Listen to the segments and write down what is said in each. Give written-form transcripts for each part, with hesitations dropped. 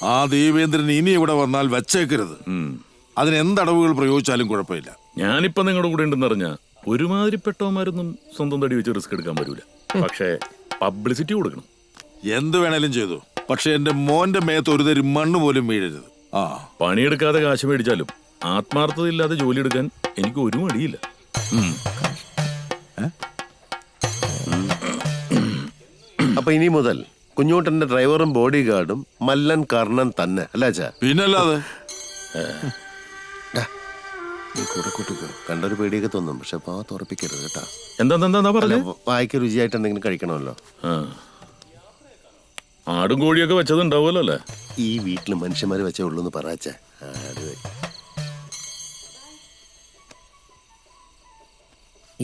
ആ ദേവേന്ദ്രൻ ഇനി ഇവിടെ വന്നാൽ വച്ചേക്കരുത്. അതിന് എന്തടവുകൾ പ്രയോഗിച്ചാലും കുഴപ്പമില്ല. ഞാനിപ്പോ നിങ്ങളുടെ കൂടെ ഉണ്ടെന്ന് അറിഞ്ഞാ ഒരുമാതിരിപ്പെട്ടവന്മാരൊന്നും സ്വന്തം തടി വെച്ച് റിസ്ക് എടുക്കാൻ പറ്റൂല. പക്ഷേ പബ്ലിസിറ്റി കൊടുക്കണം. എന്ത് വേണേലും ചെയ്തു, പക്ഷെ എന്റെ മോന്റെ മേത്ത് ഒരു തരി മണ്ണ് പോലും വീഴരുത്. പണിയെടുക്കാതെ കാശ് മേടിച്ചാലും ആത്മാർത്ഥതയില്ലാതെ ജോലി എടുക്കാൻ എനിക്ക് ഒരു മടിയില്ല. അപ്പൊ ഇനി മുതൽ കുഞ്ഞൂട്ടന്റെ ഡ്രൈവറും ബോഡി ഗാർഡും മല്ലൻ കർണൻ തന്നെ അല്ലാച്ചാ? പിന്നല്ലാതെ. കൂടെ കൂട്ടിക്കോ. കണ്ടൊരു പേടിയൊക്കെ തോന്നും, പക്ഷെ പാത്ത് ഉറപ്പിക്കരുത് കേട്ടാ. എന്താ പറഞ്ഞു? വായിക്ക് രുചിയായിട്ട് എന്തെങ്കിലും കഴിക്കണമല്ലോ. ആടും കോഴിയൊക്കെ വെച്ചതുണ്ടാവുമല്ലോ അല്ലേ? ഈ വീട്ടില് മനുഷ്യന്മാര് വെച്ചേ ഉള്ളൂ എന്ന് പറയാച്ചാ.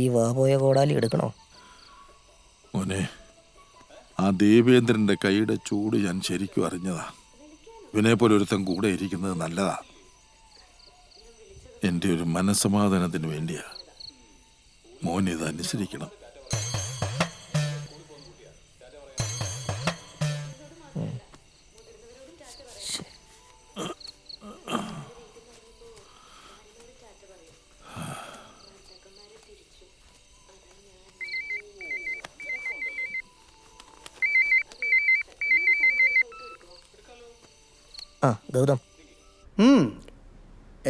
ഈ വാ പോയ കോടാലി എടുക്കണോ മോനെ? ആ ദേവേന്ദ്രന്റെ കൈയുടെ ചൂട് ഞാൻ ശരിക്കും അറിഞ്ഞതാ. ഇവനെ പോലെ ഒരുത്തൻ കൂടെ ഇരിക്കുന്നത് നല്ലതാ. എൻ്റെ ഒരു മനസ്സമാധാനത്തിന് വേണ്ടിയാ. മോൻ ഇത് അനുസരിക്കണം. ഗൗതം,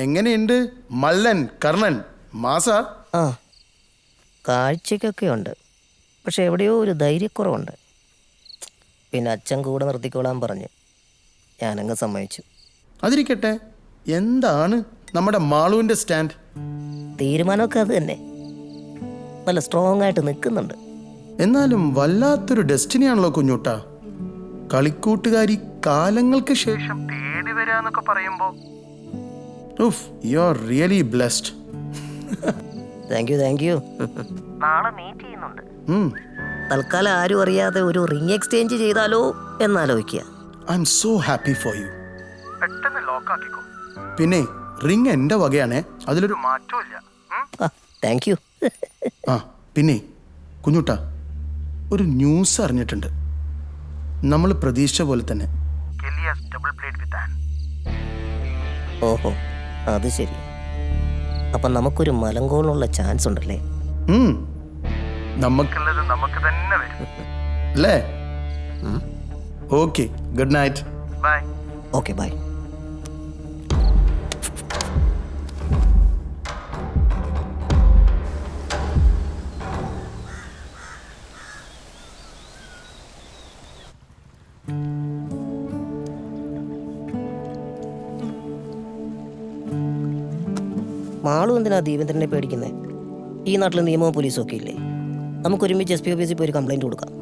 എങ്ങനെയുണ്ട് മല്ലൻ കർണൻ? മാസ കാഴ്ചക്കൊക്കെ ഉണ്ട്, പക്ഷെ എവിടെയോ ഒരു ധൈര്യക്കുറവുണ്ട്. പിന്നെ അച്ഛൻ കൂടെ നിർത്തിക്കോളാൻ പറഞ്ഞു. ഞാനങ്ങ് സമ്മതിച്ചു. അതിരിക്കട്ടെ, എന്താണ് നമ്മുടെ മാളുവിൻ്റെ സ്റ്റാൻഡ്? തീരുമാനമൊക്കെ അത് തന്നെ. നല്ല സ്ട്രോങ് ആയിട്ട് നിൽക്കുന്നുണ്ട്. എന്നാലും വല്ലാത്തൊരു ഡെസ്റ്റിനിയാണല്ലോ കുഞ്ഞൂട്ടാ. കളിക്കൂട്ടുകാരി കാലങ്ങൾക്ക് ശേഷം തേടി വരാന്നൊക്കെ പറയുമ്പോ you are really blessed. Thank you. നാളെ മീറ്റ് ചെയ്യുന്നുണ്ട്. തൽക്കാലം ആരും അറിയാതെ ഒരു റിംഗ് എക്സ്ചേഞ്ച് ചെയ്താലോ എന്നാലോചിക്കുക. I'm so happy for you. പെട്ടെന്ന് ലോക്ക് ആക്കിക്കോ. പിന്നെ റിംഗ് എന്റെ വകയാണേ, അതിലൊരു മാറ്റവും ഇല്ല. Thank you. പിന്നെ കുഞ്ഞുട്ടാ, ഒരു ന്യൂസ് അറിഞ്ഞിട്ടുണ്ട്. നമ്മൾ പ്രതീക്ഷിച്ച പോലെ തന്നെ ഓഹോ, അത് ശരി. അപ്പം നമുക്കൊരു മലങ്കോളിനുള്ള ചാൻസ് ഉണ്ടല്ലേ? നമുക്കുള്ളത് നമുക്ക് തന്നെ വരും അല്ലേ? Okay, good night. Bye. Okay, bye. Malu എന്തിനാ ദീപേന്ദ്രനെ പേടിക്കുന്നത്? ഈ നാട്ടിൽ നിയമവും പോലീസും ഒക്കെ ഇല്ലേ? നമുക്ക് ഒരുമിച്ച് SP ഓഫീസിൽ പോയി ഒരു കംപ്ലൈന്റ് കൊടുക്കാം.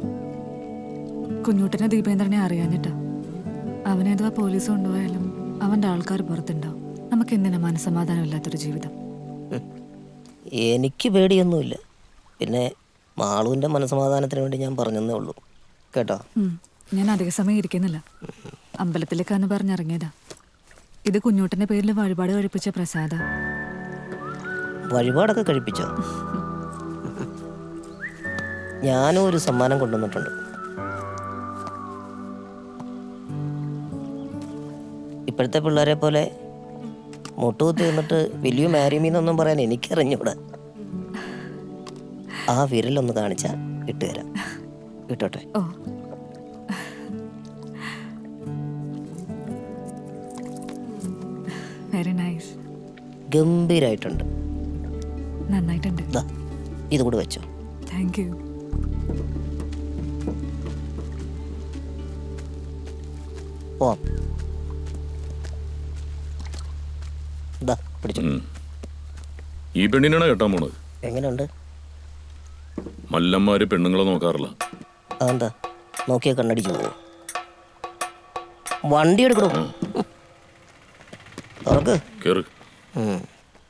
കുഞ്ഞൂട്ടനെ ദീപേന്ദ്രനെ അറിയാഞ്ഞിട്ടാ. അവനേതുവാ പോലീസ് കൊണ്ടുപോയാലും അവൻ്റെ ആൾക്കാർ പുറത്തുണ്ടാവും. നമുക്ക് എന്തിനാ മനസ്സമാധാനമില്ലാത്തൊരു ജീവിതം? എനിക്ക് പേടിയൊന്നുമില്ല. പിന്നെ മാളുവിൻ്റെ മനസ്സമാധാനത്തിന് വേണ്ടി ഞാൻ പറഞ്ഞതേ ഉള്ളൂ കേട്ടോ. ഞാൻ അധിക സമയം ഇരിക്കുന്നില്ല. അമ്പലത്തിലേക്കാന്ന് പറഞ്ഞിറങ്ങിയതാ. ഇത് കുഞ്ഞൂട്ടൻ്റെ പേരിൽ വഴിപാട് കഴിപ്പിച്ച പ്രസാദ. വഴിപാടൊക്കെ കഴിപ്പിച്ചോ? ഞാനും ഒരു സമ്മാനം കൊണ്ടുവന്നിട്ടുണ്ട്. ഇപ്പോഴത്തെ പിള്ളേരെ പോലെ മുട്ടുകുത്തി നിന്നിട്ട് വലിയ മാരിമീന്നൊന്നും പറയാൻ എനിക്കറിഞ്ഞൂടാ. ആ വിരലൊന്ന് കാണിച്ചാൽ ഇട്ടുതരാം. ഇട്ടോട്ടെ. ഓ, വെരി നൈസ്. ഗംഭീരായിട്ടുണ്ട്. നന്നായിട്ടുണ്ട്. ഇത് കൂടെ വെച്ചോ. Thank you. പോവാം. പിടിച്ചോ. ഈ പെണ്ണിനാണ് കേട്ടാൻ പോണത്. എങ്ങനെയുണ്ട്? മല്ലന്മാര് പെണ്ണുങ്ങളെ നോക്കാറില്ല. അതെന്താ? നോക്കിയാ കണ്ണടിച്ചു പോവോ? വണ്ടി എടുക്കണോ? തുറക്ക്. കേറ്.